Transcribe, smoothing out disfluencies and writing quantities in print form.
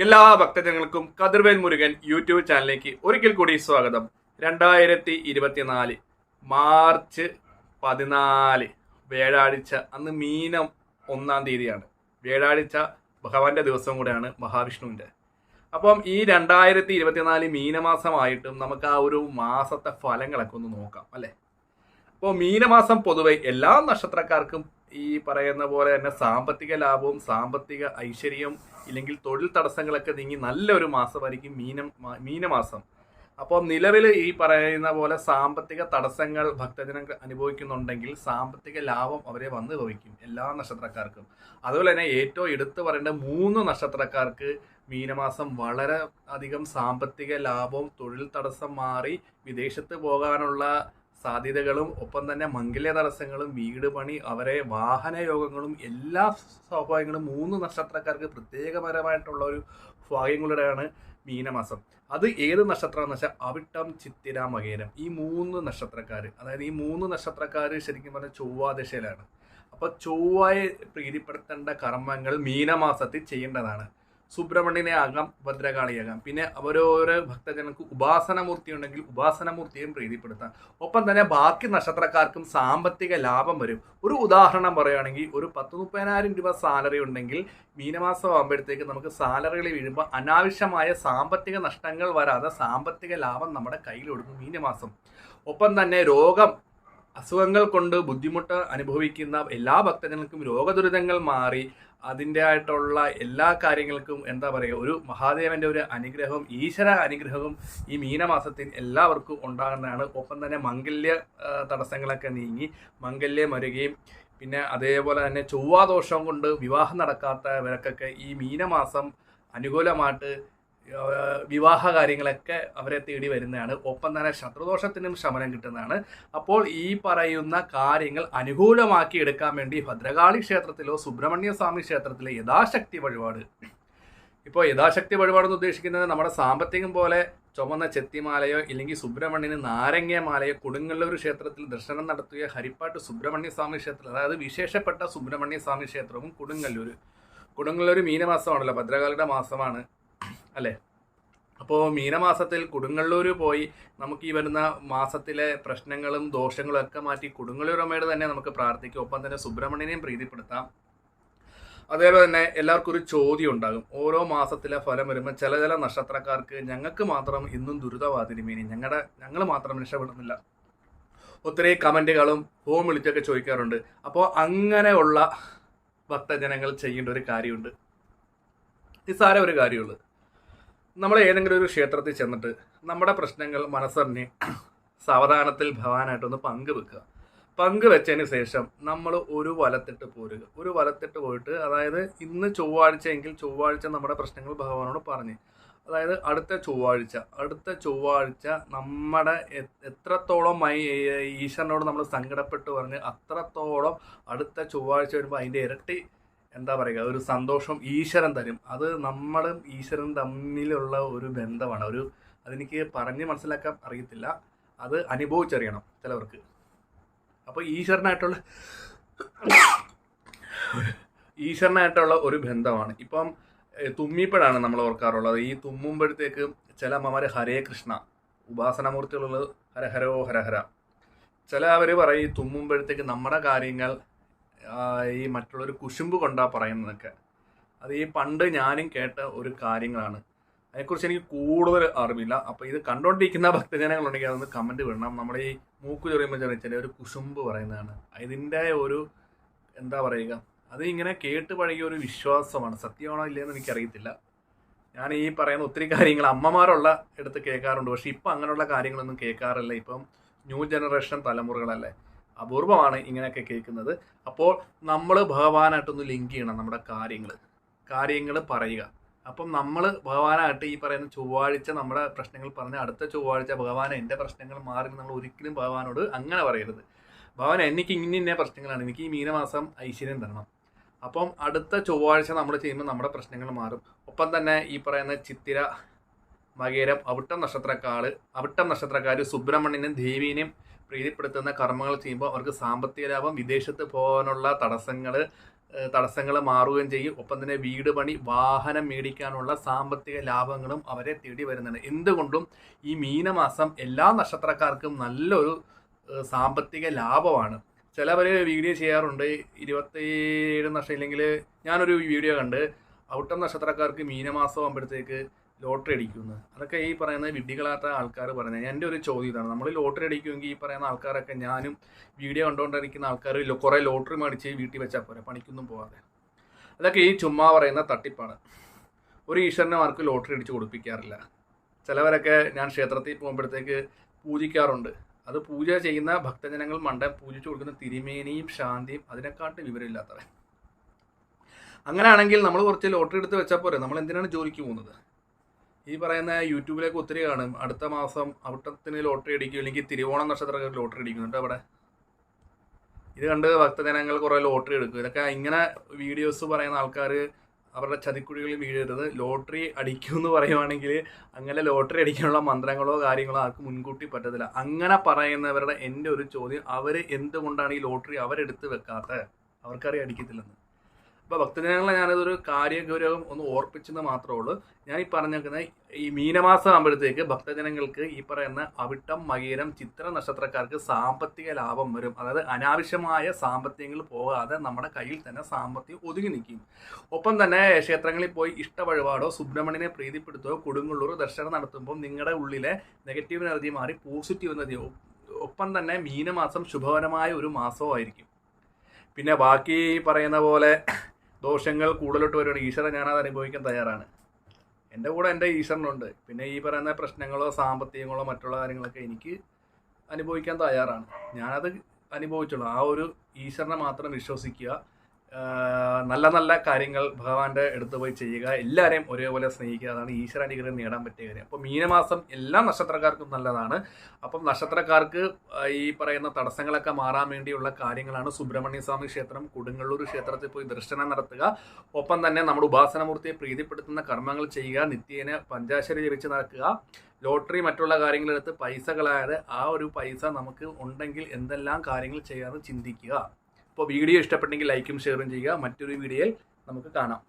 എല്ലാ ഭക്തജനങ്ങൾക്കും കതിർവേൽ മുരുകൻ യൂട്യൂബ് ചാനലിലേക്ക് ഒരിക്കൽ കൂടി സ്വാഗതം. 2024 മാർച്ച് 14 വ്യാഴാഴ്ച, അന്ന് മീനം 1-ാം തീയതിയാണ്. വ്യാഴാഴ്ച ഭഗവാന്റെ ദിവസം കൂടെയാണ്, മഹാവിഷ്ണുവിന്റെ. അപ്പം ഈ 2024 മീനമാസമായിട്ടും നമുക്ക് ആ ഒരു മാസത്തെ ഫലങ്ങളൊക്കെ ഒന്ന് നോക്കാം അല്ലെ. അപ്പോൾ മീനമാസം പൊതുവെ എല്ലാ നക്ഷത്രക്കാർക്കും ഈ പറയുന്ന പോലെ തന്നെ സാമ്പത്തിക ലാഭവും സാമ്പത്തിക ഐശ്വര്യവും ഇല്ലെങ്കിൽ തൊഴിൽ തടസ്സങ്ങളൊക്കെ നീങ്ങി നല്ലൊരു മാസമായിരിക്കും മീനമാസം. അപ്പോൾ നിലവിൽ ഈ പറയുന്ന പോലെ സാമ്പത്തിക തടസ്സങ്ങൾ ഭക്തജനങ്ങൾ അനുഭവിക്കുന്നുണ്ടെങ്കിൽ സാമ്പത്തിക ലാഭം അവരെ വന്നു ഭവിക്കും എല്ലാ നക്ഷത്രക്കാർക്കും. അതുപോലെ തന്നെ ഏറ്റവും എടുത്തു പറയേണ്ട 3 നക്ഷത്രക്കാർക്ക് മീനമാസം വളരെ അധികം സാമ്പത്തിക ലാഭവും തൊഴിൽ തടസ്സം മാറി വിദേശത്ത് പോകാനുള്ള സാധ്യതകളും ഒപ്പം തന്നെ മംഗല്യ തടസ്സങ്ങളും വീട് പണി അവരെ വാഹന യോഗങ്ങളും എല്ലാ സൗഭാഗ്യങ്ങളും 3 നക്ഷത്രക്കാർക്ക് പ്രത്യേകപരമായിട്ടുള്ള ഒരു ഭാഗ്യങ്ങളുടെയാണ് മീനമാസം. അത് ഏത് നക്ഷത്രം എന്ന് വെച്ചാൽ അവിട്ടം, ചിത്തിര, മകേരം, ഈ 3 നക്ഷത്രക്കാർ. അതായത് ഈ 3 നക്ഷത്രക്കാർ ശരിക്കും പറഞ്ഞാൽ ചൊവ്വാദശയിലാണ്. അപ്പൊ ചൊവ്വയെ പ്രീതിപ്പെടുത്തേണ്ട കർമ്മങ്ങൾ മീനമാസത്തിൽ ചെയ്യേണ്ടതാണ്. സുബ്രഹ്മണ്യനെ ആകാം, ഭദ്രകാളിയാകാം. പിന്നെ ഓരോരോ ഭക്തജനങ്ങൾക്ക് ഉപാസനമൂർത്തി ഉണ്ടെങ്കിൽ ഉപാസനമൂർത്തിയും പ്രീതിപ്പെടുത്താം. ഒപ്പം തന്നെ ബാക്കി നക്ഷത്രക്കാർക്കും സാമ്പത്തിക ലാഭം വരും. ഒരു ഉദാഹരണം പറയുകയാണെങ്കിൽ ഒരു 10-30,000 രൂപ സാലറി ഉണ്ടെങ്കിൽ മീനമാസം ആകുമ്പോഴത്തേക്ക് നമുക്ക് സാലറികൾ വീഴുമ്പോൾ അനാവശ്യമായ സാമ്പത്തിക നഷ്ടങ്ങൾ വരാതെ സാമ്പത്തിക ലാഭം നമ്മുടെ കയ്യിലൊടുക്കും മീനമാസം. ഒപ്പം തന്നെ അസുഖങ്ങൾ കൊണ്ട് ബുദ്ധിമുട്ട് അനുഭവിക്കുന്ന എല്ലാ ഭക്തജനങ്ങൾക്കും രോഗദുരിതങ്ങൾ മാറി അതിൻ്റെ ആയിട്ടുള്ള എല്ലാ കാര്യങ്ങൾക്കും എന്താ പറയുക, ഒരു മഹാദേവന്റെ ഒരു അനുഗ്രഹവും ഈശ്വര അനുഗ്രഹവും ഈ മീനമാസത്തിൽ എല്ലാവർക്കും ഉണ്ടാകുന്നതാണ്. ഒപ്പം തന്നെ മംഗല്യ തടസ്സങ്ങളൊക്കെ നീങ്ങി മംഗല്യം വരികയും പിന്നെ അതേപോലെ തന്നെ ചൊവ്വാദോഷം കൊണ്ട് വിവാഹം നടക്കാത്തവർക്കൊക്കെ ഈ മീനമാസം അനുകൂലമായിട്ട് വിവാഹ കാര്യങ്ങളൊക്കെ അവരെ തേടി വരുന്നതാണ്. ഒപ്പം തന്നെ ശത്രുദോഷത്തിനും ശമനം കിട്ടുന്നതാണ്. അപ്പോൾ ഈ പറയുന്ന കാര്യങ്ങൾ അനുകൂലമാക്കി എടുക്കാൻ വേണ്ടി ഭദ്രകാളി ക്ഷേത്രത്തിലോ സുബ്രഹ്മണ്യ സ്വാമി ക്ഷേത്രത്തിലെ യഥാശക്തി വഴിപാട്. ഇപ്പോൾ യഥാശക്തി വഴിപാടെന്ന് ഉദ്ദേശിക്കുന്നത് നമ്മുടെ സാമ്പത്തികം പോലെ ചുമന്ന ചെത്തിമാലയോ ഇല്ലെങ്കിൽ സുബ്രഹ്മണ്യന് നാരങ്ങമാലയോ കൊടുങ്ങല്ലൂർ ക്ഷേത്രത്തിൽ ദർശനം നടത്തിയ ഹരിപ്പാട്ട് സുബ്രഹ്മണ്യ സ്വാമി ക്ഷേത്രം, അതായത് വിശേഷപ്പെട്ട സുബ്രഹ്മണ്യ സ്വാമി ക്ഷേത്രവും കൊടുങ്ങല്ലൂർ മീനമാസമാണല്ലോ, ഭദ്രകാളിയുടെ മാസമാണ് അല്ലേ. അപ്പോൾ മീനമാസത്തിൽ കൊടുങ്ങല്ലൂർ പോയി നമുക്ക് ഈ വരുന്ന മാസത്തിലെ പ്രശ്നങ്ങളും ദോഷങ്ങളും ഒക്കെ മാറ്റി കൊടുങ്ങല്ലൂരമ്മയോട് തന്നെ നമുക്ക് പ്രാർത്ഥിക്കാം. ഒപ്പം തന്നെ സുബ്രഹ്മണ്യനെയും പ്രീതിപ്പെടുത്താം. അതേപോലെ തന്നെ എല്ലാവർക്കും ഒരു ചോദ്യം ഉണ്ടാകും, ഓരോ മാസത്തിലെ ഫലം വരുമ്പോൾ ചില നക്ഷത്രക്കാർക്ക് ഞങ്ങൾക്ക് മാത്രം ഇന്നും ദുരിതവാതിരിമേനി, ഞങ്ങൾ മാത്രം രക്ഷപ്പെടുന്നില്ല, ഒത്തിരി കമന്റുകളും ഫോം വിളിച്ചൊക്കെ ചോദിക്കാറുണ്ട്. അപ്പോൾ അങ്ങനെയുള്ള ഭക്തജനങ്ങൾ ചെയ്യേണ്ട ഒരു കാര്യമുണ്ട്, നിസ്സാര ഒരു കാര്യമുള്ളൂ. നമ്മൾ ഏതെങ്കിലും ഒരു ക്ഷേത്രത്തിൽ ചെന്നിട്ട് നമ്മുടെ പ്രശ്നങ്ങൾ മനസ്സറിഞ്ഞ് സാവധാനത്തിൽ ഭഗവാനായിട്ടൊന്ന് പങ്കുവെച്ചതിന് ശേഷം നമ്മൾ ഒരു വലത്തിട്ട് പോയിട്ട്, അതായത് ഇന്ന് ചൊവ്വാഴ്ച എങ്കിൽ ചൊവ്വാഴ്ച നമ്മുടെ പ്രശ്നങ്ങൾ ഭഗവാനോട് പറഞ്ഞ്, അതായത് അടുത്ത ചൊവ്വാഴ്ച നമ്മുടെ എത്രത്തോളം ഈശ്വരനോട് നമ്മൾ സങ്കടപ്പെട്ട് പറഞ്ഞ് അത്രത്തോളം അടുത്ത ചൊവ്വാഴ്ച വരുമ്പോൾ അതിൻ്റെ ഇരട്ടി എന്താ പറയുക, ഒരു സന്തോഷം ഈശ്വരൻ തരും. അത് നമ്മളും ഈശ്വരൻ തമ്മിലുള്ള ഒരു ബന്ധമാണ്. അതെനിക്ക് പറഞ്ഞ് മനസ്സിലാക്കാൻ അറിയത്തില്ല, അത് അനുഭവിച്ചറിയണം ചിലവർക്ക്. അപ്പോൾ ഈശ്വരനായിട്ടുള്ള ഒരു ബന്ധമാണ്. ഇപ്പം തുമ്മിപ്പോഴാണ് നമ്മൾ ഓർക്കാറുള്ളത്. ഈ തുമ്മുമ്പോഴത്തേക്ക് ചില അമ്മമാർ ഹരേ കൃഷ്ണ ഉപാസനാമൂർത്തികളുള്ളത് ഹരഹരോ ഹരഹര. ചിലവർ പറയും ഈ തുമ്മുമ്പോഴത്തേക്ക് നമ്മുടെ കാര്യങ്ങൾ ഈ മറ്റുള്ളൊരു കുശുമ്പ് കൊണ്ടാ പറയുന്നതൊക്കെ. അത് ഈ പണ്ട് ഞാനും കേട്ട ഒരു കാര്യങ്ങളാണ്, അതിനെക്കുറിച്ച് എനിക്ക് കൂടുതൽ അറിവില്ല. അപ്പോൾ ഇത് കണ്ടുകൊണ്ടിരിക്കുന്ന ഭക്തജനങ്ങളുണ്ടെങ്കിൽ അതൊന്ന് കമൻറ്റ് വിടണം. നമ്മുടെ ഈ മൂക്ക് ചൊറിയുമ്പോൾ ചില ഒരു കുശുമ്പ് പറയുന്നതാണ്. ഇതിൻ്റെ ഒരു എന്താ പറയുക, അത് ഇങ്ങനെ കേട്ട് പഴകിയ ഒരു വിശ്വാസമാണ്. സത്യമാണോ ഇല്ലയെന്ന് എനിക്കറിയത്തില്ല. ഞാൻ ഈ പറയുന്ന ഒത്തിരി കാര്യങ്ങൾ അമ്മമാരുള്ള എടുത്ത് കേൾക്കാറുണ്ട്, പക്ഷെ ഇപ്പം അങ്ങനെയുള്ള കാര്യങ്ങളൊന്നും കേൾക്കാറില്ല. ഇപ്പം ന്യൂ ജനറേഷൻ തലമുറകളല്ലേ, അപൂർവമാണ് ഇങ്ങനെയൊക്കെ കേൾക്കുന്നത്. അപ്പോൾ നമ്മൾ ഭഗവാനായിട്ടൊന്ന് ലിങ്ക് ചെയ്യണം നമ്മുടെ കാര്യങ്ങൾ പറയുക. അപ്പം നമ്മൾ ഭഗവാനായിട്ട് ഈ പറയുന്ന ചൊവ്വാഴ്ച നമ്മുടെ പ്രശ്നങ്ങൾ പറഞ്ഞ് അടുത്ത ചൊവ്വാഴ്ച ഭഗവാൻ എൻ്റെ പ്രശ്നങ്ങൾ മാറി, നമ്മൾ ഒരിക്കലും ഭഗവാനോട് അങ്ങനെ പറയരുത്. ഭഗവാൻ എനിക്ക് ഇന്ന പ്രശ്നങ്ങളാണ്, എനിക്ക് ഈ മീനമാസം ഐശ്വര്യം തരണം. അപ്പം അടുത്ത ചൊവ്വാഴ്ച നമ്മൾ ചെയ്യുമ്പോൾ നമ്മുടെ പ്രശ്നങ്ങൾ മാറും. ഒപ്പം തന്നെ ഈ പറയുന്ന ചിത്തിര, മകേരം, അവിട്ടം നക്ഷത്രക്കാർ സുബ്രഹ്മണ്യനും ദേവീനെയും പ്രീതിപ്പെടുത്തുന്ന കർമ്മങ്ങൾ ചെയ്യുമ്പോൾ അവർക്ക് സാമ്പത്തിക ലാഭം, വിദേശത്ത് പോകാനുള്ള തടസ്സങ്ങൾ, തടസ്സങ്ങൾ മാറുകയും ചെയ്യും. ഒപ്പം തന്നെ വീട് പണി, വാഹനം മേടിക്കാനുള്ള സാമ്പത്തിക ലാഭങ്ങളും അവരെ തേടി വരുന്നുണ്ട്. എന്തുകൊണ്ടും ഈ മീനമാസം എല്ലാ നക്ഷത്രക്കാർക്കും നല്ലൊരു സാമ്പത്തിക ലാഭമാണ്. ചിലവർ വീഡിയോ ചെയ്യാറുണ്ട് 27 നക്ഷത്രം, ഇല്ലെങ്കിൽ ഞാനൊരു വീഡിയോ കണ്ട് ഔട്ടം നക്ഷത്രക്കാർക്ക് മീനമാസം ആകുമ്പോഴത്തേക്ക് ലോട്ടറി അടിക്കുന്നു. അതൊക്കെ ഈ പറയുന്ന വിഡ്ഢികളാത്ത ആൾക്കാർ പറയുന്നത്. എൻ്റെ ഒരു ചോദ്യം ഇതാണ്, നമ്മൾ ലോട്ടറി അടിക്കുമെങ്കിൽ ഈ പറയുന്ന ആൾക്കാരൊക്കെ, ഞാനും വീഡിയോ കണ്ടുകൊണ്ടിരിക്കുന്ന ആൾക്കാർ കുറേ ലോട്ടറി മേടിച്ച് വീട്ടിൽ വെച്ചാൽ പോരെ, പണിക്കൊന്നും പോകാതെ. അതൊക്കെ ഈ ചുമ്മാ പറയുന്ന തട്ടിപ്പാണ്. ഒരു ഈശ്വരനെ ആർക്ക് ലോട്ടറി അടിച്ച് കൊടുപ്പിക്കാറില്ല. ചിലവരൊക്കെ ഞാൻ ക്ഷേത്രത്തിൽ പോകുമ്പോഴത്തേക്ക് പൂജിക്കാറുണ്ട്. അത് പൂജ ചെയ്യുന്ന ഭക്തജനങ്ങൾ മണ്ട പൂജിച്ചു കൊടുക്കുന്ന തിരുമേനിയും ശാന്തിയും അതിനെക്കാട്ട് വിവരമില്ലാത്തവൻ. അങ്ങനെയാണെങ്കിൽ നമ്മൾ കുറച്ച് ലോട്ടറി എടുത്ത് വെച്ചാൽ പോരെ, നമ്മൾ എന്തിനാണ് ജോലിക്ക് പോകുന്നത്? ഈ പറയുന്ന യൂട്യൂബിലേക്ക് ഒത്തിരി കാണും, അടുത്ത മാസം ഔട്ടത്തിന് ലോട്ടറി അടിക്കും, അല്ലെങ്കിൽ തിരുവോണം നക്ഷത്രക്കാർക്ക് ലോട്ടറി അടിക്കുന്നുണ്ട് അവിടെ. ഇത് കണ്ട് ഭക്തജനങ്ങൾ കുറേ ലോട്ടറി എടുക്കും. ഇതൊക്കെ ഇങ്ങനെ വീഡിയോസ് പറയുന്ന ആൾക്കാർ അവരുടെ ചതിക്കുഴികളിൽ വീഴരുത്. ലോട്ടറി അടിക്കുമെന്ന് പറയുവാണെങ്കിൽ അങ്ങനെ ലോട്ടറി അടിക്കാനുള്ള മന്ത്രങ്ങളോ കാര്യങ്ങളോ ആർക്കും മുൻകൂട്ടി പറ്റത്തില്ല. അങ്ങനെ പറയുന്നവരുടെ എൻ്റെ ഒരു ചോദ്യം, അവർ എന്തുകൊണ്ടാണ് ഈ ലോട്ടറി അവരെടുത്ത് വെക്കാത്തത്? അവർക്കറിയാം അടിക്കത്തില്ലെന്ന്. അപ്പോൾ ഭക്തജനങ്ങളെ ഞാനതൊരു കാര്യഗൗരവം ഒന്ന് ഓർപ്പിച്ചെന്ന് മാത്രമേ ഉള്ളൂ. ഞാൻ ഈ പറഞ്ഞേക്കുന്ന ഈ മീനമാസം ആകുമ്പോഴത്തേക്ക് ഭക്തജനങ്ങൾക്ക് ഈ പറയുന്ന അവിട്ടം, മകീരം, ചിത്ര നക്ഷത്രക്കാർക്ക് സാമ്പത്തിക ലാഭം വരും. അതായത് അനാവശ്യമായ സാമ്പത്തികങ്ങൾ പോകാതെ നമ്മുടെ കയ്യിൽ തന്നെ സാമ്പത്തികം ഒതുങ്ങി നിൽക്കും. ഒപ്പം തന്നെ ക്ഷേത്രങ്ങളിൽ പോയി ഇഷ്ടവഴിപാടോ സുബ്രഹ്മണ്യനെ പ്രീതിപ്പെടുത്തുകയോ കൊടുങ്ങല്ലൂർ ദർശനം നടത്തുമ്പോൾ നിങ്ങളുടെ ഉള്ളിലെ നെഗറ്റീവ് എനർജി മാറി പോസിറ്റീവ് എനർജി. ഒപ്പം തന്നെ മീനമാസം ശുഭകരമായ ഒരു മാസമായിരിക്കും. പിന്നെ ബാക്കി പറയുന്ന പോലെ ദോഷങ്ങൾ കൂടുതലോട്ട് വരുവാണ്, ഈശ്വരൻ ഞാനത് അനുഭവിക്കാൻ തയ്യാറാണ്. എൻ്റെ കൂടെ എൻ്റെ ഈശ്വരനുണ്ട്. പിന്നെ ഈ പറയുന്ന പ്രശ്നങ്ങളോ സാമ്പത്തികങ്ങളോ മറ്റുള്ള കാര്യങ്ങളൊക്കെ എനിക്ക് അനുഭവിക്കാൻ തയ്യാറാണ്. ഞാനത് അനുഭവിച്ചുള്ളൂ. ആ ഒരു ഈശ്വരനെ മാത്രം വിശ്വസിക്കുക, നല്ല നല്ല കാര്യങ്ങൾ ഭഗവാന്റെ അടുത്ത് പോയി ചെയ്യുക, എല്ലാവരെയും ഒരേപോലെ സ്നേഹിക്കുക. അതാണ് ഈശ്വരാനുഗ്രഹം നേടാൻ പറ്റിയ കാര്യം. അപ്പോൾ മീനമാസം എല്ലാ നക്ഷത്രക്കാർക്കും നല്ലതാണ്. അപ്പം നക്ഷത്രക്കാർക്ക് ഈ പറയുന്ന തടസ്സങ്ങളൊക്കെ മാറാൻ വേണ്ടിയുള്ള കാര്യങ്ങളാണ് സുബ്രഹ്മണ്യ സ്വാമി ക്ഷേത്രം, കൊടുങ്ങല്ലൂർ ക്ഷേത്രത്തിൽ പോയി ദർശനം നടത്തുക. ഒപ്പം തന്നെ നമ്മുടെ ഉപാസനമൂർത്തിയെ പ്രീതിപ്പെടുത്തുന്ന കർമ്മങ്ങൾ ചെയ്യുക, നിത്യേന പഞ്ചാശരി ജപിച്ച് നടക്കുക. ലോട്ടറി മറ്റുള്ള കാര്യങ്ങളെടുത്ത് പൈസ കളയാതെ ആ ഒരു പൈസ നമുക്ക് ഉണ്ടെങ്കിൽ എന്തെല്ലാം കാര്യങ്ങൾ ചെയ്യാമെന്ന് ചിന്തിക്കുക. അപ്പോൾ വീഡിയോ ഇഷ്ടപ്പെട്ടെങ്കിൽ ലൈക്കും ഷെയറും ചെയ്യുക. മറ്റൊരു വീഡിയോയിൽ നമുക്ക് കാണാം.